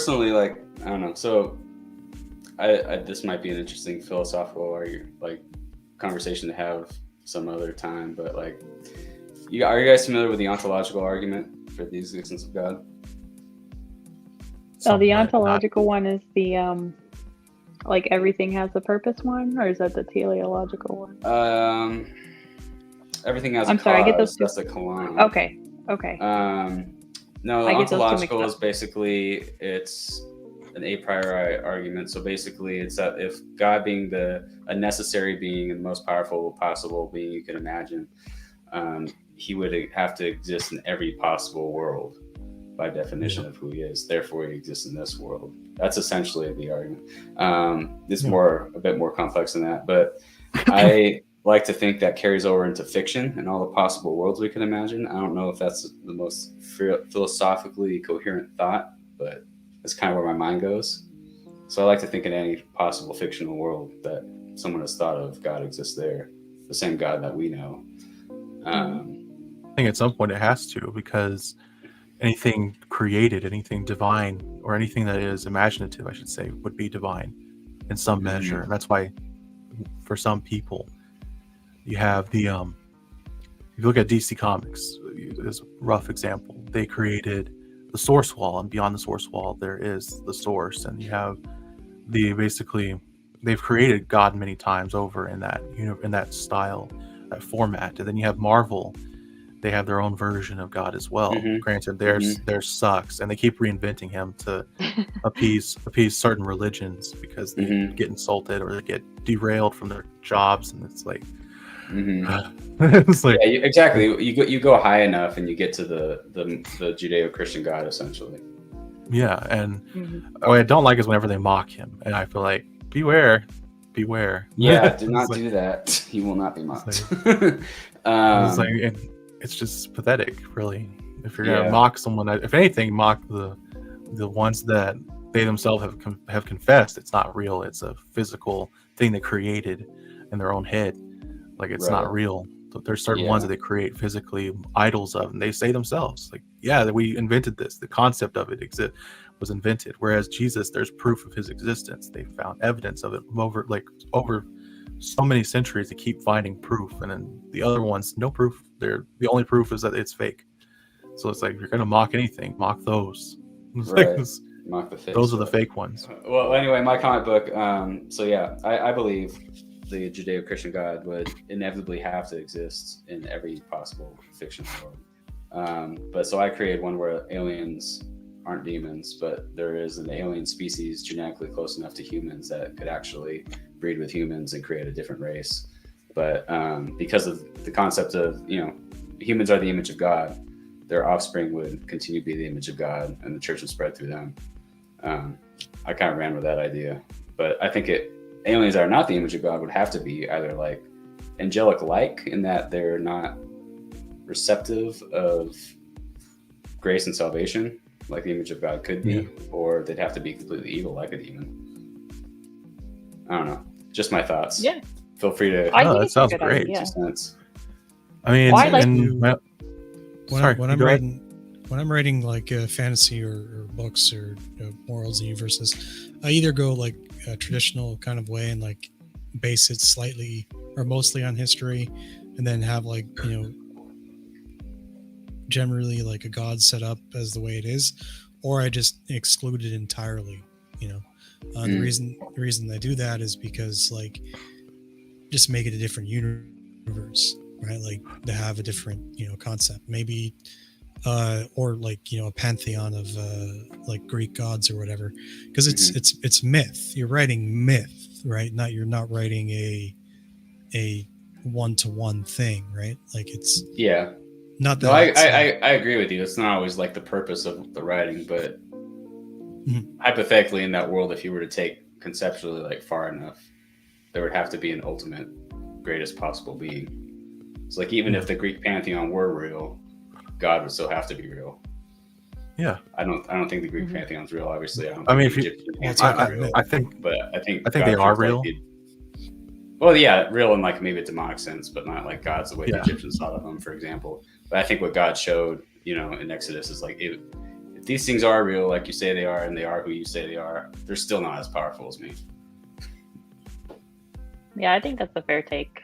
personally, like, I don't know. So I this might be an interesting philosophical or like conversation to have some other time, but like, are you guys familiar with the ontological argument for the existence of God? So the Somewhat, not ontological one is the like everything has a purpose one, or is that the teleological one? Everything has I'm a sorry, I get those cause. two. That's the Kalam. Okay. No, the I get those two ontological mixed is up. basically it's an a priori argument. So basically, it's that if God being a necessary being and the most powerful possible being you can imagine, he would have to exist in every possible world by definition of who he is. Therefore, he exists in this world. That's essentially the argument. It's a bit more complex than that, but I like to think that carries over into fiction and all the possible worlds we can imagine. I don't know if that's the most philosophically coherent thought, but that's kind of where my mind goes. So I like to think in any possible fictional world that someone has thought of, God exists there, the same God that we know. I think at some point it has to, because anything created, anything divine, or anything that is imaginative, I should say, would be divine in some measure. And that's why, for some people, you have the if you look at DC Comics as a rough example, they created the source wall, and beyond the source wall there is the source, and you have they've created God many times over in that style, that format. And then you have Marvel, they have their own version of God as well. Granted, theirs sucks, and they keep reinventing him to appease certain religions because they get insulted or they get derailed from their jobs, and it's like, it's like, yeah, exactly. You go high enough, and you get to the Judeo-Christian God, essentially. Yeah, and what I don't like is whenever they mock him, and I feel like, beware. Yeah, do not do that. He will not be mocked. It's just pathetic, really. If you're gonna mock someone, if anything, mock the ones that they themselves have confessed it's not real. It's a physical thing they created in their own head. Like, it's not real. There's certain ones that they create physically idols of, and they say themselves, like, yeah, that we invented this. The concept of it was invented. Whereas Jesus, there's proof of his existence. They found evidence of it over so many centuries. They keep finding proof, and then the other ones, no proof. The only proof is that it's fake. So it's like, if you're gonna mock anything, mock those. Right. Mock the fake. Those are the fake ones. Well, anyway, my comic book. So yeah, I believe the Judeo-Christian God would inevitably have to exist in every possible fictional world. But so I created one where aliens aren't demons, but there is an alien species genetically close enough to humans that could actually breed with humans and create a different race. But because of the concept of, humans are the image of God, their offspring would continue to be the image of God, and the church would spread through them. I kind of ran with that idea, but I think aliens that are not the image of God would have to be either like angelic-like, in that they're not receptive of grace and salvation like the image of God could be, or they'd have to be completely evil like a demon. I don't know. Just my thoughts. Yeah. Feel free to. That sounds great. I mean, when I'm writing like fantasy or books or worlds and universes, I either go like a traditional kind of way and like base it slightly or mostly on history, and then have like, generally like a god set up as the way it is, or I just exclude it entirely. The reason I do that is because, like, just make it a different universe, right? Like, to have a different concept, maybe or like a pantheon of like Greek gods or whatever, because it's myth. You're writing myth, right? You're not writing a one-to-one thing, right? Like, it's not that. No, I agree with you. It's not always like the purpose of the writing, but hypothetically, in that world, if you were to take conceptually like far enough, there would have to be an ultimate greatest possible being. It's like, even if the Greek pantheon were real, God would still have to be real. Yeah, I don't think the Greek pantheon's real. Obviously, I think God they are real. Well, yeah, real in like maybe a demonic sense, but not like God's the way the Egyptians thought of them, for example. But I think what God showed, in Exodus is like these things are real, like you say they are, and they are who you say they are, they're still not as powerful as me. Yeah, I think that's a fair take.